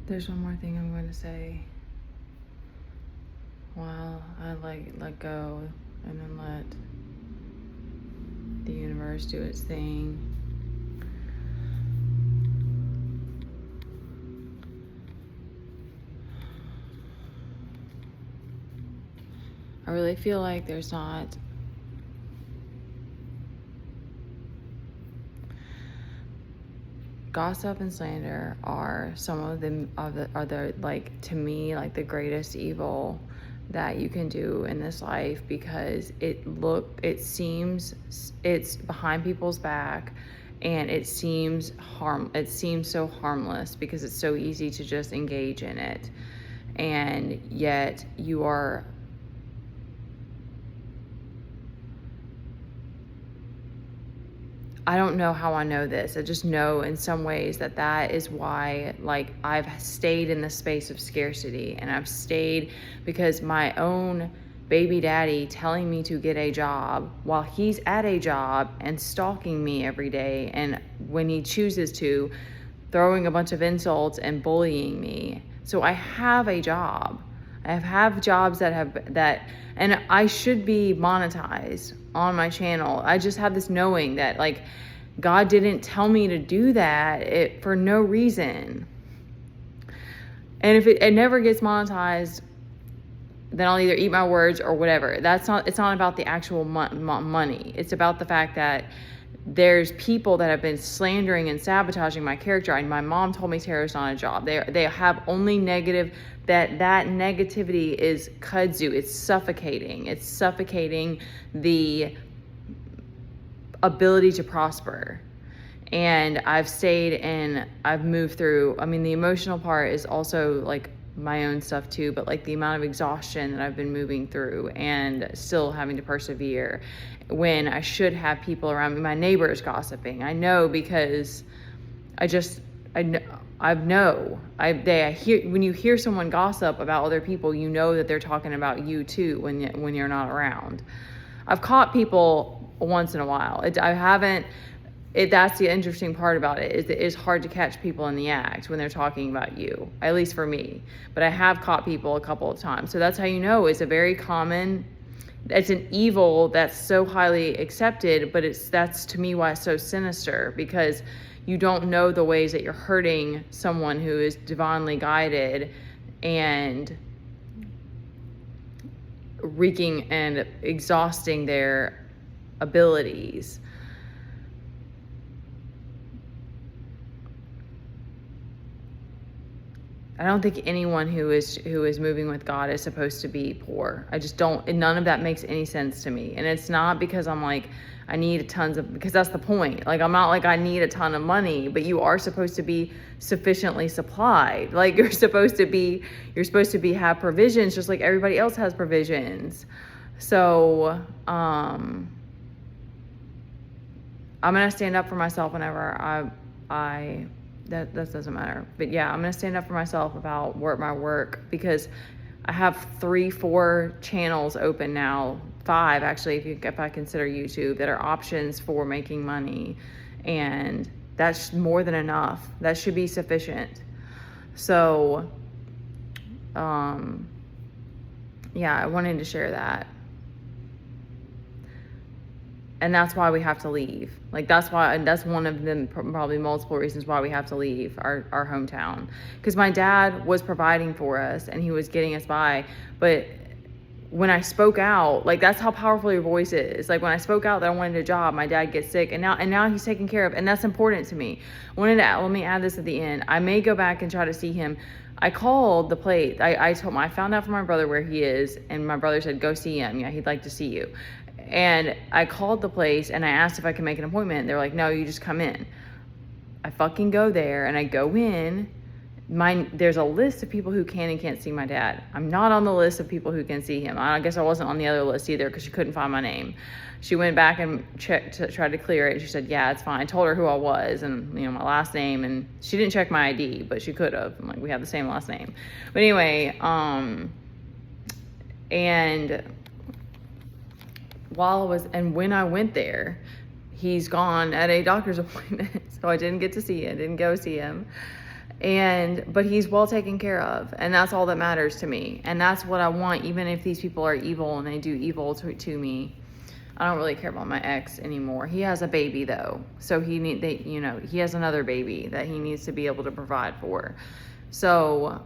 There's one more thing I'm going to say while I let go and then let the universe do its thing. I really feel like there's not Gossip and Slander are some of them are the like, to me, like the greatest evil that you can do in this life, because it seems it's behind people's back, and it seems so harmless because it's so easy to just engage in it, and yet you are I don't know how I know this. I just know in some ways that is why, like, I've stayed in the space of scarcity, and I've stayed because my own baby daddy telling me to get a job while he's at a job and stalking me every day, and when he chooses to, throwing a bunch of insults and bullying me. So I have a job. I have jobs and I should be monetized on my channel. I just have this knowing that, like, God didn't tell me to do that for no reason. And if it never gets monetized, then I'll either eat my words or whatever. It's not about the actual money. It's about the fact that there's people that have been slandering and sabotaging my character. And my mom told me tarot's not a job. They have only negative. That negativity is kudzu. It's suffocating. It's suffocating the ability to prosper. And I've stayed and I've moved through. I mean, the emotional part is also like my own stuff too, but like the amount of exhaustion that I've been moving through and still having to persevere when I should have people around me. My neighbors gossiping. I know because I know. I hear when you hear someone gossip about other people, you know that they're talking about you too when you're not around. I've caught people once in a while. That's the interesting part about it. It's hard to catch people in the act when they're talking about you, at least for me. But I have caught people a couple of times. So that's how you know it's it's an evil that's so highly accepted, but that's to me why it's so sinister, because you don't know the ways that you're hurting someone who is divinely guided and wreaking and exhausting their abilities. I don't think anyone who is moving with God is supposed to be poor. I just don't, and none of that makes any sense to me. And it's not because I'm like, I need because that's the point. Like, I'm not like I need a ton of money, but you are supposed to be sufficiently supplied. Like, you're supposed to have provisions just like everybody else has provisions. So, I'm going to stand up for myself whenever that doesn't matter. But yeah, I'm going to stand up for myself about my work, because I have 3-4 channels open now, 5 actually, if I consider YouTube, that are options for making money. And that's more than enough. That should be sufficient. So, yeah, I wanted to share that. And that's why we have to leave. Like, that's one of them, probably multiple reasons why we have to leave our hometown. Because my dad was providing for us and he was getting us by. But when I spoke out, like, that's how powerful your voice is. Like, when I spoke out that I wanted a job, my dad gets sick, and now he's taken care of, and that's important to me. Let me add this at the end. I may go back and try to see him. I called the place. I found out from my brother where he is, and my brother said, go see him. Yeah, he'd like to see you. And I called the place and I asked if I could make an appointment. They're like, no, you just come in. I fucking go there and I go in. There's a list of people who can and can't see my dad. I'm not on the list of people who can see him. I guess I wasn't on the other list either because she couldn't find my name. She went back and checked to try to clear it. She said, yeah, it's fine. I told her who I was and, my last name, and she didn't check my ID, but she could have. I'm like, we have the same last name. But anyway, and when I went there, he's gone at a doctor's appointment. So I didn't get to see him, didn't go see him. But he's well taken care of, and that's all that matters to me, and that's what I want. Even if these people are evil and they do evil to me, I don't really care about my ex anymore. He has a baby though, so he has another baby that he needs to be able to provide for. So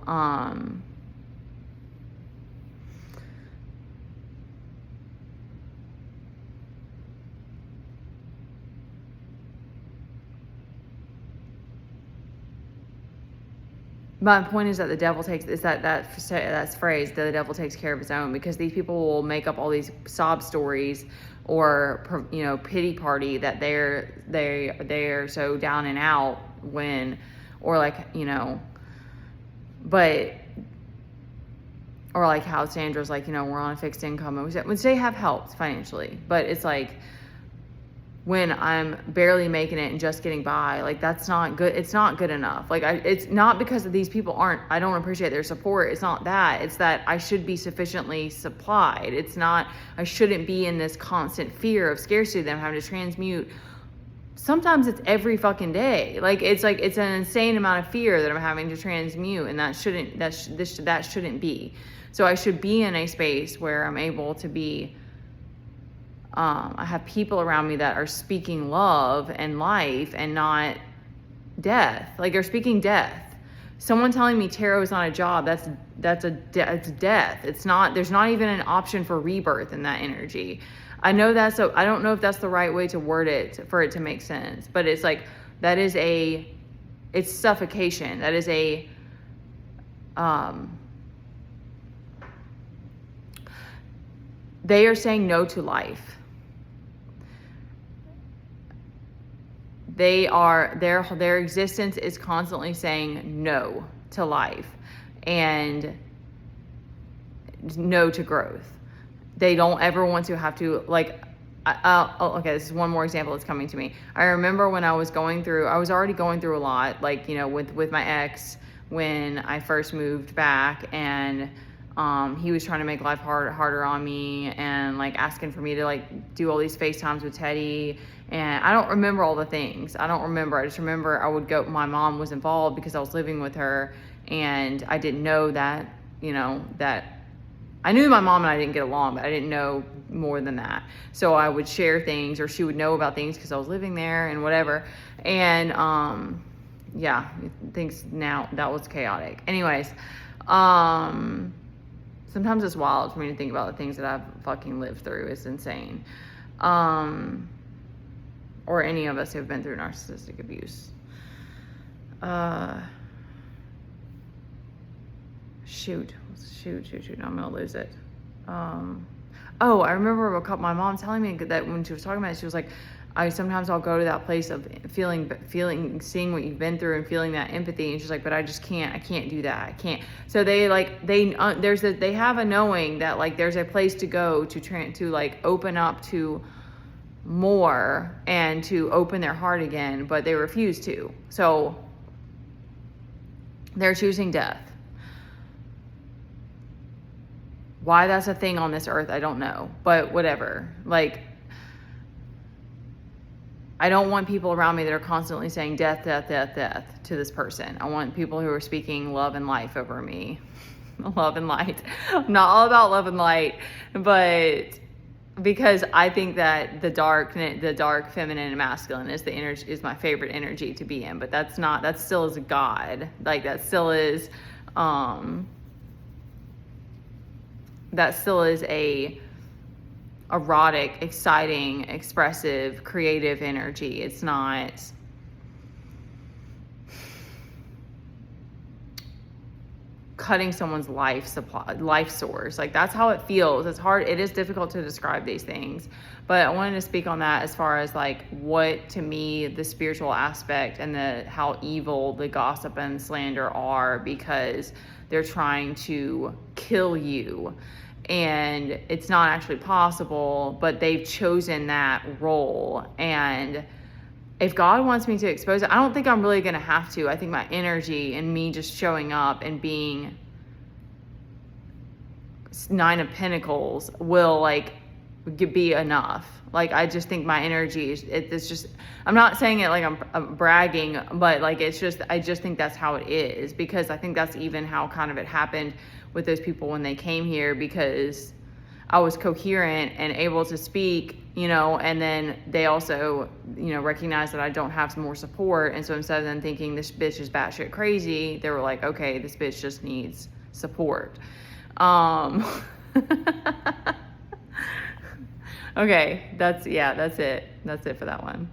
my point is that the devil takes that phrase that the devil takes care of his own, because these people will make up all these sob stories or pity party that they're so down and out when, or like but, or like how Sandra's like, we're on a fixed income, which they have helped financially, but it's like, when I'm barely making it and just getting by, like that's not good. It's not good enough. Like it's not because of these people I don't appreciate their support. It's not that. It's that I should be sufficiently supplied. It's not, I shouldn't be in this constant fear of scarcity that I'm having to transmute. Sometimes it's every fucking day. Like it's an insane amount of fear that I'm having to transmute, and that shouldn't be. So I should be in a space where I'm able to be, I have people around me that are speaking love and life and not death. Like they're speaking death. Someone telling me tarot is not a job, it's death. It's not, there's not even an option for rebirth in that energy. I know I don't know if that's the right way to word it for it to make sense, but it's like, it's suffocation. That is they are saying no to life. Their existence is constantly saying no to life and no to growth. They don't ever want to have to, like, okay, this is one more example that's coming to me. I remember when I was already going through a lot, like, with my ex when I first moved back, and he was trying to make life harder on me, and like asking for me to like do all these FaceTimes with Teddy. And I don't remember all the things. I just remember I would go, my mom was involved because I was living with her, and I didn't know that, that I knew my mom and I didn't get along, but I didn't know more than that. So I would share things, or she would know about things because I was living there and whatever. And yeah, things now, that was chaotic. Anyways, sometimes it's wild for me to think about the things that I've fucking lived through. It's insane. Or any of us who have been through narcissistic abuse. Shoot, I'm gonna lose it. Oh, I remember my mom telling me that when she was talking about it, she was like, sometimes I'll go to that place of seeing what you've been through and feeling that empathy, and she's like, but I can't do that. I can't. So they have a knowing that like there's a place to go to like open up to more and to open their heart again, but they refuse to. So they're choosing death. Why that's a thing on this earth, I don't know, but whatever. Like, I don't want people around me that are constantly saying death, death, death, death to this person. I want people who are speaking love and life over me. Love and light. I'm not all about love and light, but because I think that the dark feminine and masculine is my favorite energy to be in, but that still is a God. Like that still is a erotic, exciting, expressive, creative energy. It's not cutting someone's life source. Like that's how it feels. It's hard. It is difficult to describe these things, but I wanted to speak on that as far as like what to me the spiritual aspect and how evil the gossip and slander are, because they're trying to kill you. And it's not actually possible, but they've chosen that role. And if God wants me to expose it, I don't think I'm really going to have to. I think my energy and me just showing up and being 9 of Pentacles will like would be enough. Like, I just think my energy is, it's just, I'm not saying it like I'm bragging, but like, it's just, I just think that's how it is, because I think that's even how kind of it happened with those people when they came here, because I was coherent and able to speak, you know, and then they also, you know, recognize that I don't have some more support. And so instead of them thinking this bitch is batshit crazy, they were like, okay, this bitch just needs support. Okay, that's it. That's it for that one.